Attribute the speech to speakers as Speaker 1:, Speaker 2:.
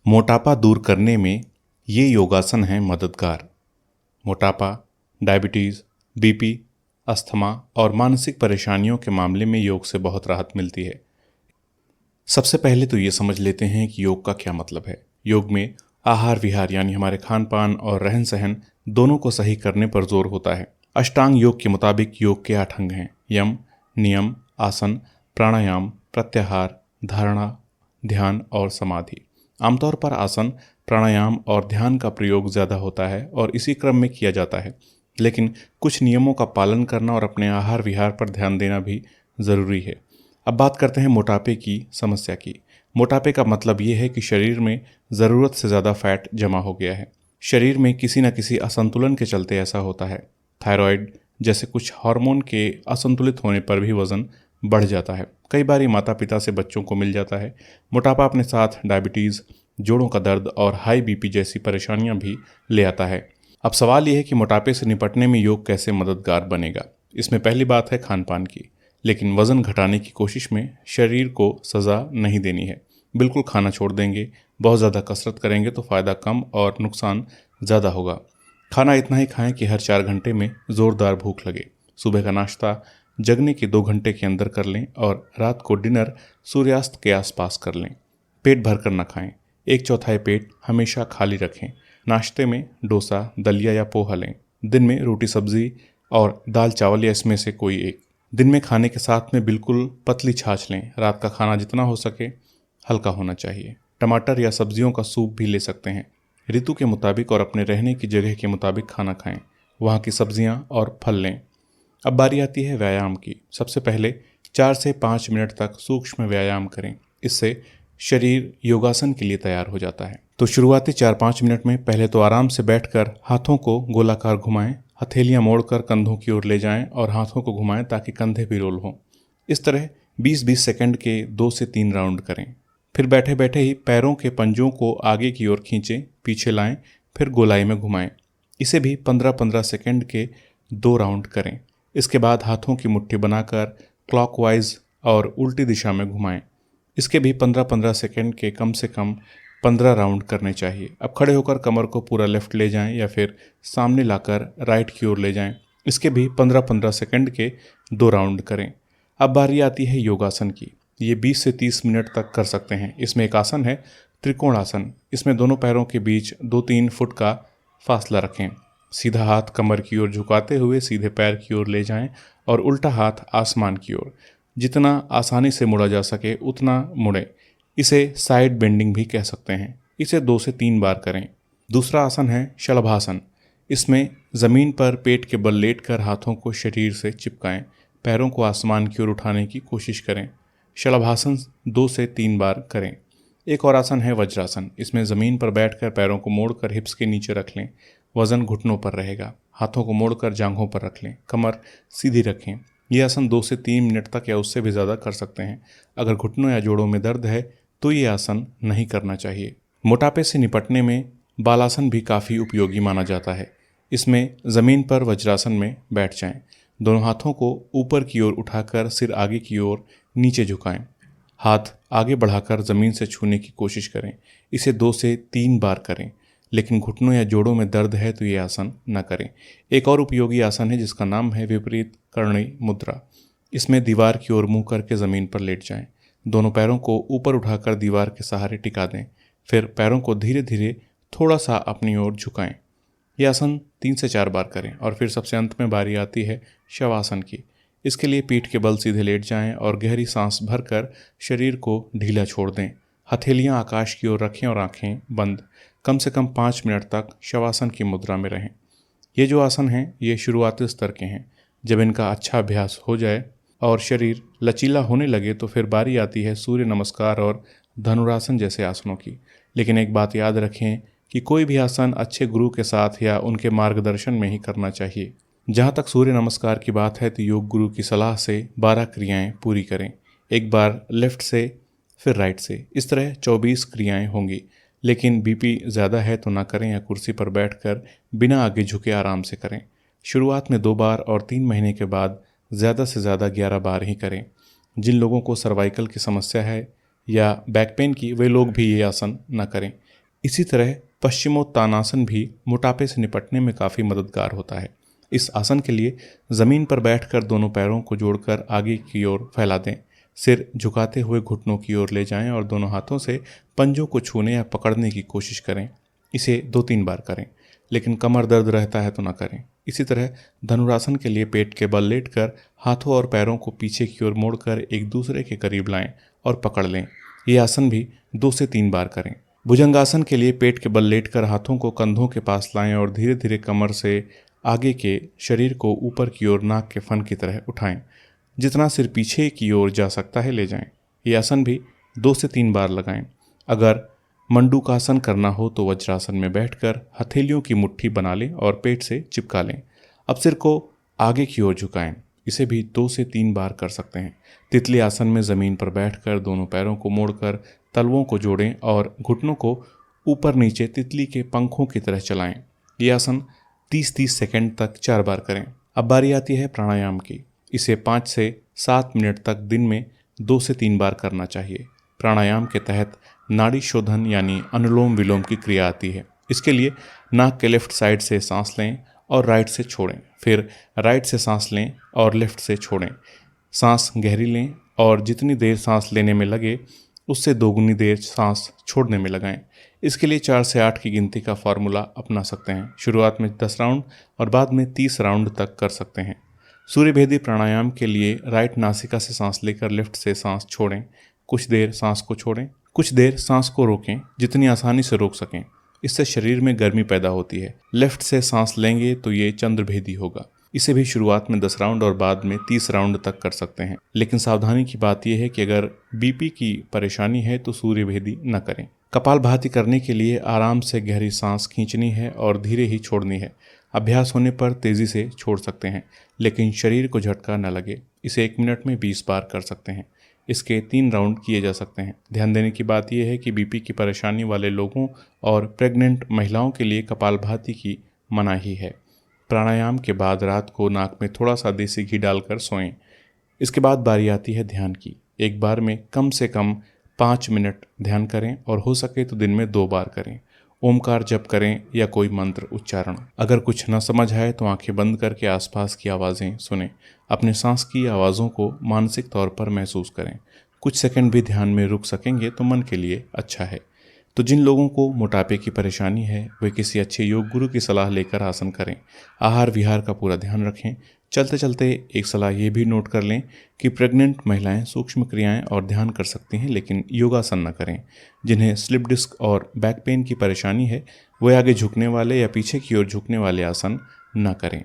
Speaker 1: मोटापा दूर करने में ये योगासन हैं मददगार। मोटापा, डायबिटीज़, बीपी, अस्थमा और मानसिक परेशानियों के मामले में योग से बहुत राहत मिलती है। सबसे पहले तो ये समझ लेते हैं कि योग का क्या मतलब है। योग में आहार विहार यानी हमारे खान पान और रहन सहन दोनों को सही करने पर जोर होता है। अष्टांग योग के मुताबिक योग के 8 अंग हैं: यम, नियम, आसन, प्राणायाम, प्रत्याहार, धारणा, ध्यान और समाधि। आमतौर पर आसन, प्राणायाम और ध्यान का प्रयोग ज़्यादा होता है और इसी क्रम में किया जाता है, लेकिन कुछ नियमों का पालन करना और अपने आहार विहार पर ध्यान देना भी ज़रूरी है। अब बात करते हैं मोटापे की समस्या की। मोटापे का मतलब ये है कि शरीर में ज़रूरत से ज़्यादा फैट जमा हो गया है। शरीर में किसी न किसी असंतुलन के चलते ऐसा होता है। थायराइड जैसे कुछ हार्मोन के असंतुलित होने पर भी वज़न बढ़ जाता है। कई बार ये माता पिता से बच्चों को मिल जाता है। मोटापा अपने साथ डायबिटीज़, जोड़ों का दर्द और हाई बीपी जैसी परेशानियां भी ले आता है। अब सवाल यह है कि मोटापे से निपटने में योग कैसे मददगार बनेगा। इसमें पहली बात है खान पान की, लेकिन वज़न घटाने की कोशिश में शरीर को सज़ा नहीं देनी है। बिल्कुल खाना छोड़ देंगे, बहुत ज़्यादा कसरत करेंगे तो फ़ायदा कम और नुकसान ज़्यादा होगा। खाना इतना ही खाएं कि हर 4 घंटे में ज़ोरदार भूख लगे। सुबह का नाश्ता जगने के 2 घंटे के अंदर कर लें और रात को डिनर सूर्यास्त के आसपास कर लें। पेट भर कर न खाएं, 1/4 पेट हमेशा खाली रखें। नाश्ते में डोसा, दलिया या पोहा लें। दिन में रोटी सब्जी और दाल चावल या इसमें से कोई एक। दिन में खाने के साथ में बिल्कुल पतली छाछ लें। रात का खाना जितना हो सके हल्का होना चाहिए। टमाटर या सब्जियों का सूप भी ले सकते हैं। ऋतु के मुताबिक और अपने रहने की जगह के मुताबिक खाना खाएं। वहाँ की सब्जियाँ और फल लें। अब बारी आती है व्यायाम की। सबसे पहले 4 से 5 मिनट तक सूक्ष्म व्यायाम करें। इससे शरीर योगासन के लिए तैयार हो जाता है। तो शुरुआती 4-5 मिनट में पहले तो आराम से बैठकर हाथों को गोलाकार घुमाएं, हथेलियां मोड़कर कंधों की ओर ले जाएं और हाथों को घुमाएं ताकि कंधे भी रोल हों। इस तरह 20-20 सेकंड के 2 से 3 राउंड करें। फिर बैठे बैठे ही पैरों के पंजों को आगे की ओर खींचें, पीछे लाएं, फिर गोलाई में घुमाएं। इसे भी 15-15 सेकंड के 2 राउंड करें। इसके बाद हाथों की मुट्ठी बनाकर क्लॉकवाइज और उल्टी दिशा में घुमाएं। इसके भी 15-15 सेकंड के कम से कम 15 राउंड करने चाहिए। अब खड़े होकर कमर को पूरा लेफ्ट ले जाएं या फिर सामने लाकर राइट की ओर ले जाएं। इसके भी 15-15 सेकंड के 2 राउंड करें। अब बारी आती है योगासन की। ये 20 से 30 मिनट तक कर सकते हैं। इसमें एक आसन है त्रिकोणासन। इसमें दोनों पैरों के बीच 2-3 फुट का फासला रखें। सीधा हाथ कमर की ओर झुकाते हुए सीधे पैर की ओर ले जाएं और उल्टा हाथ आसमान की ओर। जितना आसानी से मुड़ा जा सके उतना मुड़ें। इसे साइड बेंडिंग भी कह सकते हैं। इसे 2 से 3 बार करें। दूसरा आसन है शलभासन। इसमें ज़मीन पर पेट के बल लेटकर हाथों को शरीर से चिपकाएं। पैरों को आसमान की ओर उठाने की कोशिश करें। शलभासन 2 से 3 बार करें। एक और आसन है वज्रासन। इसमें ज़मीन पर बैठकर पैरों को मोड़कर हिप्स के नीचे रख लें। वज़न घुटनों पर रहेगा। हाथों को मोड़कर जांघों पर रख लें। कमर सीधी रखें। यह आसन 2 से 3 मिनट तक या उससे भी ज़्यादा कर सकते हैं। अगर घुटनों या जोड़ों में दर्द है तो ये आसन नहीं करना चाहिए। मोटापे से निपटने में बालासन भी काफ़ी उपयोगी माना जाता है। इसमें ज़मीन पर वज्रासन में बैठ जाएं। दोनों हाथों को ऊपर की ओर उठाकर सिर आगे की ओर नीचे झुकाएं। हाथ आगे बढ़ाकर ज़मीन से छूने की कोशिश करें। इसे 2 से 3 बार करें, लेकिन घुटनों या जोड़ों में दर्द है तो ये आसन न करें। एक और उपयोगी आसन है जिसका नाम है विपरीत कर्णी मुद्रा। इसमें दीवार की ओर मुंह करके ज़मीन पर लेट जाएं। दोनों पैरों को ऊपर उठाकर दीवार के सहारे टिका दें। फिर पैरों को धीरे धीरे थोड़ा सा अपनी ओर झुकाएं। यह आसन 3 से 4 बार करें और फिर सबसे अंत में बारी आती है शवासन की। इसके लिए पीठ के बल सीधे लेट जाएं और गहरी सांस भरकर शरीर को ढीला छोड़ दें। हथेलियां आकाश की ओर रखें और आंखें बंद। कम से कम 5 मिनट तक शवासन की मुद्रा में रहें। ये जो आसन हैं ये शुरुआती स्तर के हैं। जब इनका अच्छा अभ्यास हो जाए और शरीर लचीला होने लगे तो फिर बारी आती है सूर्य नमस्कार और धनुरासन जैसे आसनों की। लेकिन एक बात याद रखें कि कोई भी आसन अच्छे गुरु के साथ या उनके मार्गदर्शन में ही करना चाहिए। जहाँ तक सूर्य नमस्कार की बात है तो योग गुरु की सलाह से 12 क्रियाएं पूरी करें। एक बार लेफ्ट से फिर राइट से। इस तरह 24 क्रियाएं होंगी। लेकिन बीपी ज़्यादा है तो ना करें या कुर्सी पर बैठकर बिना आगे झुके आराम से करें। शुरुआत में 2 बार और 3 महीने के बाद ज़्यादा से ज़्यादा 11 बार ही करें। जिन लोगों को सर्वाइकल की समस्या है या बैक पेन की वे लोग भी ये आसन न करें। इसी तरह पश्चिमोत्तानासन भी मोटापे से निपटने में काफ़ी मददगार होता है। इस आसन के लिए ज़मीन पर बैठकर दोनों पैरों को जोड़कर आगे की ओर फैला दें। सिर झुकाते हुए घुटनों की ओर ले जाएं और दोनों हाथों से पंजों को छूने या पकड़ने की कोशिश करें। इसे 2-3 बार करें, लेकिन कमर दर्द रहता है तो ना करें। इसी तरह धनुरासन के लिए पेट के बल लेटकर हाथों और पैरों को पीछे की ओर मोड़कर एक दूसरे के करीब लाएं और पकड़ लें। ये आसन भी 2 से 3 बार करें। भुजंगासन के लिए पेट के बल लेटकर हाथों को कंधों के पास लाएं और धीरे धीरे कमर से आगे के शरीर को ऊपर की ओर नाक के फन की तरह उठाएं। जितना सिर पीछे की ओर जा सकता है ले जाएं। ये आसन भी 2 से 3 बार लगाएं। अगर मंडूकासन करना हो तो वज्रासन में बैठकर हथेलियों की मुट्ठी बना लें और पेट से चिपका लें। अब सिर को आगे की ओर झुकाएं। इसे भी 2 से 3 बार कर सकते हैं। तितली आसन में ज़मीन पर बैठकर दोनों पैरों को मोड़कर तलवों को जोड़ें और घुटनों को ऊपर नीचे तितली के पंखों की तरह चलाएं। ये आसन 30-30 सेकंड तक 4 बार करें। अब बारी आती है प्राणायाम की। इसे 5 से 7 मिनट तक दिन में 2 से 3 बार करना चाहिए। प्राणायाम के तहत नाड़ी शोधन यानी अनुलोम विलोम की क्रिया आती है। इसके लिए नाक के लेफ्ट साइड से सांस लें और राइट से छोड़ें, फिर राइट से सांस लें और लेफ्ट से छोड़ें। सांस गहरी लें और जितनी देर सांस लेने में लगे उससे दोगुनी देर सांस छोड़ने में लगाएं। इसके लिए 4 से 8 की गिनती का फार्मूला अपना सकते हैं। शुरुआत में 10 राउंड और बाद में 30 राउंड तक कर सकते हैं। सूर्यभेदी प्राणायाम के लिए राइट नासिका से सांस लेकर लेफ्ट से सांस छोड़ें। कुछ देर सांस को छोड़ें, कुछ देर सांस को रोकें, जितनी आसानी से रोक सकें। इससे शरीर में गर्मी पैदा होती है। लेफ्ट से सांस लेंगे तो ये चंद्रभेदी होगा। इसे भी शुरुआत में 10 राउंड और बाद में 30 राउंड तक कर सकते हैं। लेकिन सावधानी की बात यह है कि अगर बीपी की परेशानी है तो सूर्यभेदी न करें। कपालभाति करने के लिए आराम से गहरी सांस खींचनी है और धीरे ही छोड़नी है। अभ्यास होने पर तेजी से छोड़ सकते हैं, लेकिन शरीर को झटका न लगे। इसे 1 मिनट में 20 बार कर सकते हैं। इसके 3 राउंड किए जा सकते हैं। ध्यान देने की बात यह है कि बीपी की परेशानी वाले लोगों और प्रेग्नेंट महिलाओं के लिए कपालभाति की मनाही है। प्राणायाम के बाद रात को नाक में थोड़ा सा देसी घी डालकर सोएं। इसके बाद बारी आती है ध्यान की। एक बार में कम से कम 5 मिनट ध्यान करें और हो सके तो दिन में 2 बार करें। ओमकार जप करें या कोई मंत्र उच्चारण। अगर कुछ न समझ आए तो आंखें बंद करके आसपास की आवाज़ें सुनें। अपने सांस की आवाज़ों को मानसिक तौर पर महसूस करें। कुछ सेकंड भी ध्यान में रुक सकेंगे तो मन के लिए अच्छा है। तो जिन लोगों को मोटापे की परेशानी है वे किसी अच्छे योग गुरु की सलाह लेकर आसन करें। आहार विहार का पूरा ध्यान रखें। चलते चलते एक सलाह ये भी नोट कर लें कि प्रेग्नेंट महिलाएं सूक्ष्म क्रियाएं और ध्यान कर सकती हैं, लेकिन योगासन न करें। जिन्हें स्लिप डिस्क और बैक पेन की परेशानी है वे आगे झुकने वाले या पीछे की ओर झुकने वाले आसन न करें।